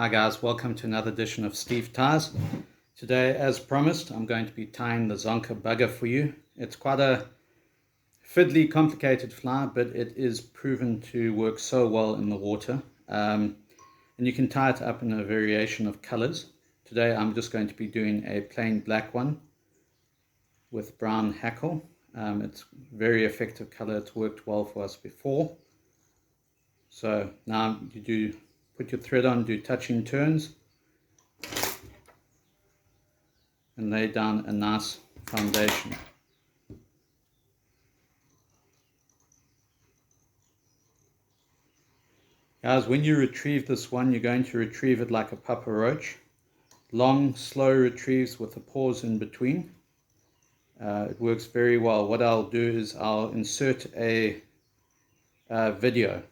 Hi guys, welcome to another edition of Steve Ties. Today, as promised, I'm going to be tying the Zonker Bugger for you. It's quite a fiddly, complicated fly, but it is proven to work so well in the water. And you can tie it up in a variation of colors. Today I'm just going to be doing a plain black one with brown hackle. It's a very effective color. It's worked well for us before. So now you do put your thread on, do touching turns, and lay down a nice foundation. Guys, when you retrieve this one, you're going to retrieve it like a Paparoach. Long, slow retrieves with a pause in between. It works very well. What I'll do is I'll insert a video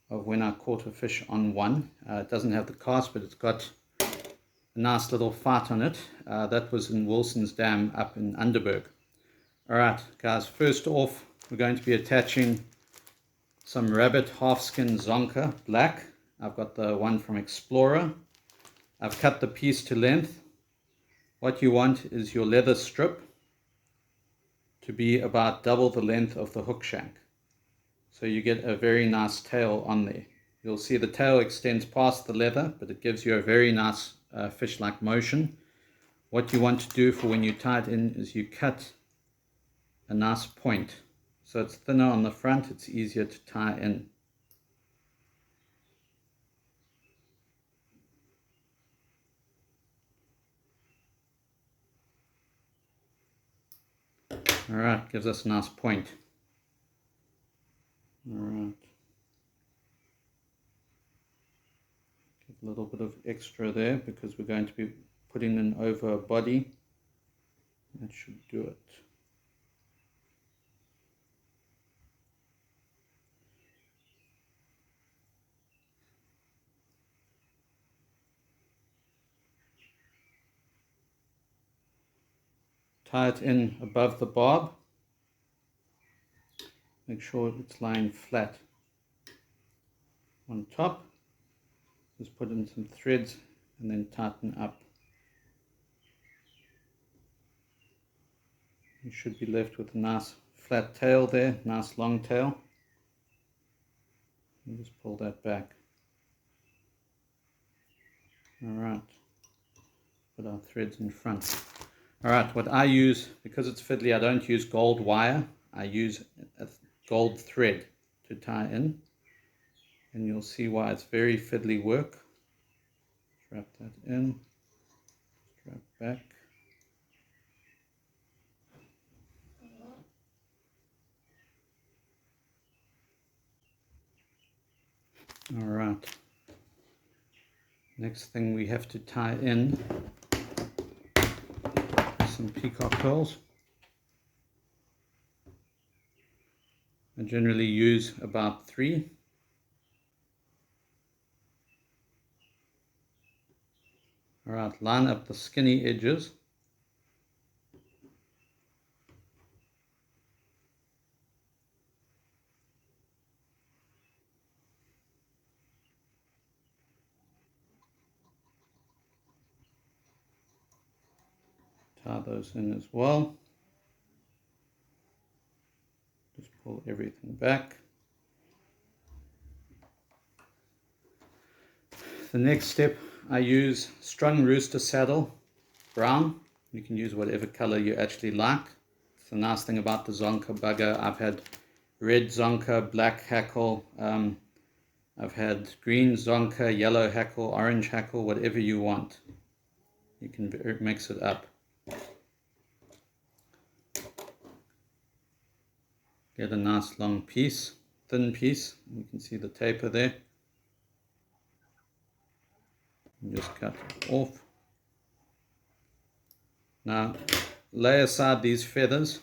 of when I caught a fish on one. It doesn't have the cast, but it's got a nice little fight on it. That was in Wilson's Dam up in Underberg. Alright guys, first off we're going to be attaching some rabbit half skin Zonker black. I've got the one from Explorer. I've cut the piece to length. What you want is your leather strip to be about double the length of the hook shank. So you get a very nice tail on there. You'll see the tail extends past the leather, but it gives you a very nice fish-like motion. What you want to do for when you tie it in is you cut a nice point. So it's thinner on the front, it's easier to tie in. Alright, gives us a nice point. Alright. Give a little bit of extra there because we're going to be putting in over a body. That should do it. Tie it in above the barb. Make sure it's lying flat on top. Just put in some threads and then tighten up. You should be left with a nice flat tail there, nice long tail. And just pull that back. Alright, put our threads in front. Alright, what I use, because it's fiddly, I don't use gold wire. I use a gold thread to tie in. And you'll see why it's very fiddly work. Wrap that in, strap back. Alright, next thing we have to tie in some peacock pearls. I generally use about 3. Alright, line up the skinny edges. Tie those in as well. Just pull everything back. The next step, I use strung rooster saddle, brown. You can use whatever color you actually like. It's the nice thing about the Zonker Bugger. I've had red Zonker, black hackle. I've had green Zonker, yellow hackle, orange hackle, whatever you want. You can mix it up. Get a nice long piece, thin piece. You can see the taper there. And just cut it off. Now lay aside these feathers.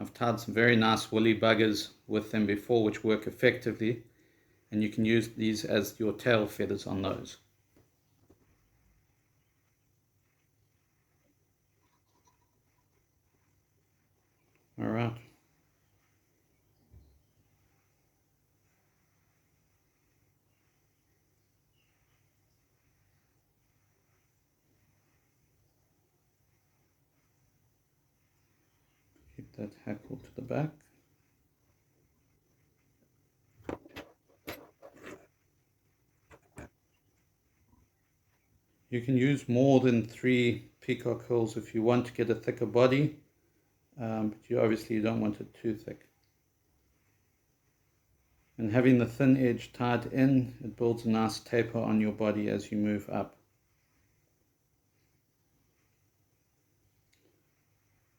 I've tied some very nice woolly buggers with them before which work effectively, and you can use these as your tail feathers on those. Alright. Keep that hackle to the back. You can use more than 3 peacock quills if you want to get a thicker body, but you obviously don't want it too thick. And having the thin edge tied in, it builds a nice taper on your body as you move up.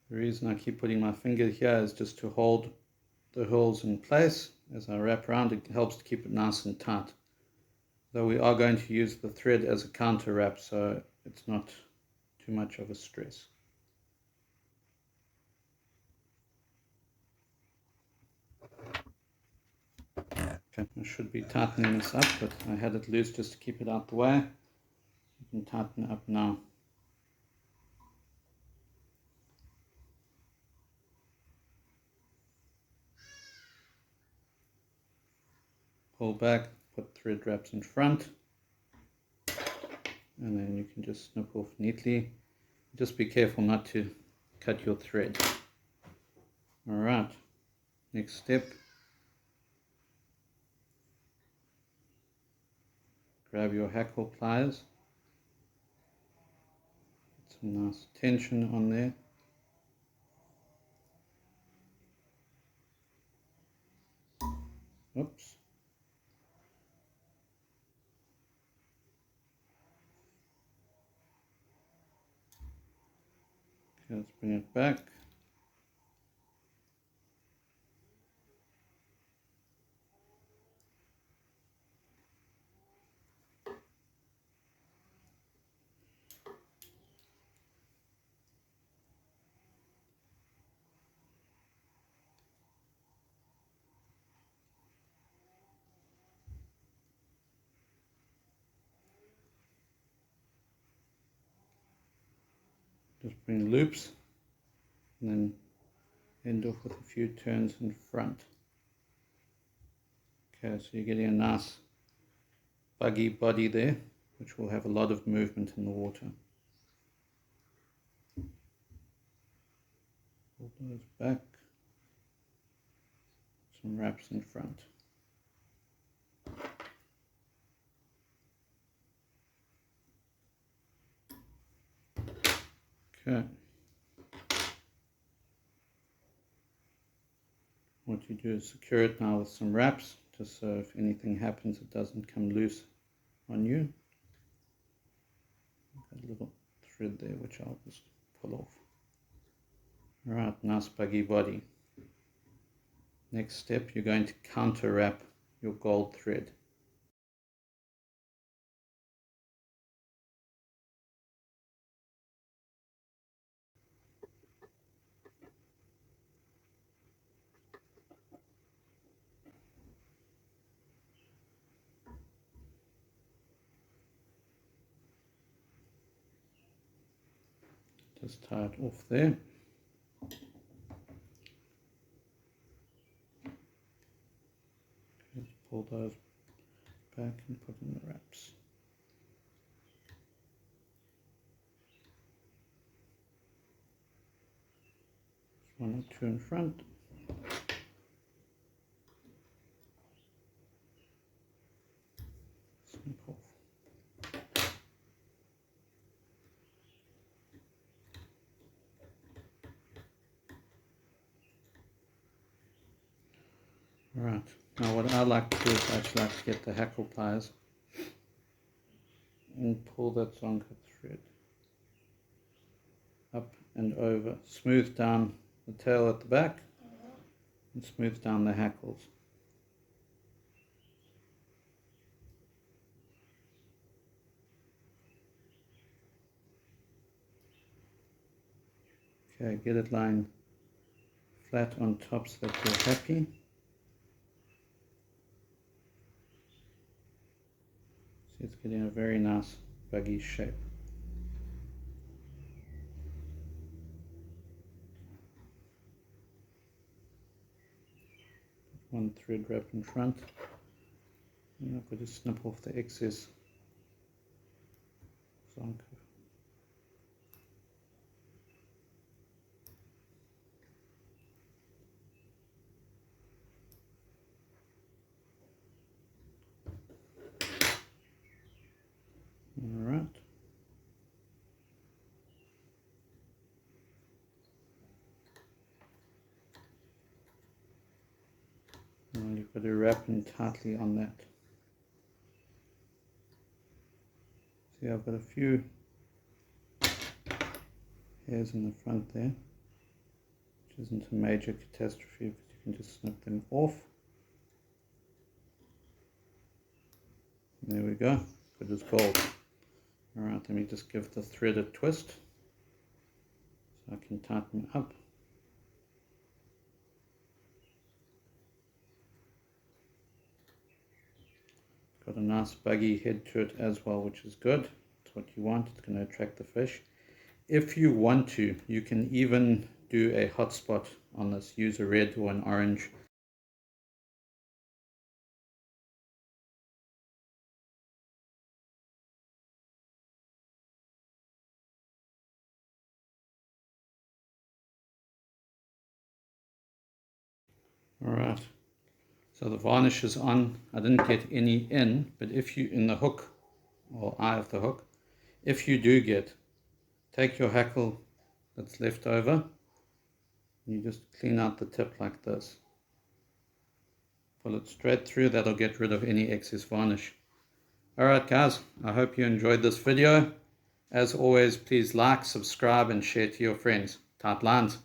The reason I keep putting my finger here is just to hold the holes in place. As I wrap around, it helps to keep it nice and tight. Though we are going to use the thread as a counter wrap, so it's not too much of a stress. Okay, I should be tightening this up, but I had it loose just to keep it out the way. You can tighten it up now. Pull back, put thread wraps in front, and then you can just snip off neatly. Just be careful not to cut your thread. Alright, next step. Grab your hackle pliers. Get some nice tension on there. Oops. Okay, let's bring it back. Just bring loops and then end off with a few turns in front. Okay, so you're getting a nice buggy body there, which will have a lot of movement in the water. Pull those back, some wraps in front. Okay. What you do is secure it now with some wraps, just so if anything happens it doesn't come loose on you. Got a little thread there which I'll just pull off. Alright, nice buggy body. Next step, you're going to counter wrap your gold thread. Just tie it off there. Just pull those back and put in the wraps. Just 1 or 2 in front. Snip off. Alright, now what I like to do is I actually like to get the hackle pliers and pull that zonker thread up and over, smooth down the tail at the back and smooth down the hackles. Okay, get it lying flat on top so that you're happy. See, it's getting a very nice buggy shape. One thread wrap in front, and I've got to snip off the excess zonker. Got to wrap in tightly on that. See, I've got a few hairs in the front there, which isn't a major catastrophe, but you can just snip them off. There we go, good as gold. Alright, let me just give the thread a twist so I can tighten up. Got a nice buggy head to it as well, which is good. It's what you want, it's going to attract the fish. If you want to, you can even do a hotspot on this. Use a red or an orange. Alright, so the varnish is on. I didn't get any in, but if you, in the hook, or eye of the hook, if you do get, take your hackle that's left over, you just clean out the tip like this. Pull it straight through, that'll get rid of any excess varnish. Alright guys, I hope you enjoyed this video. As always, please like, subscribe and share to your friends. Tight lines.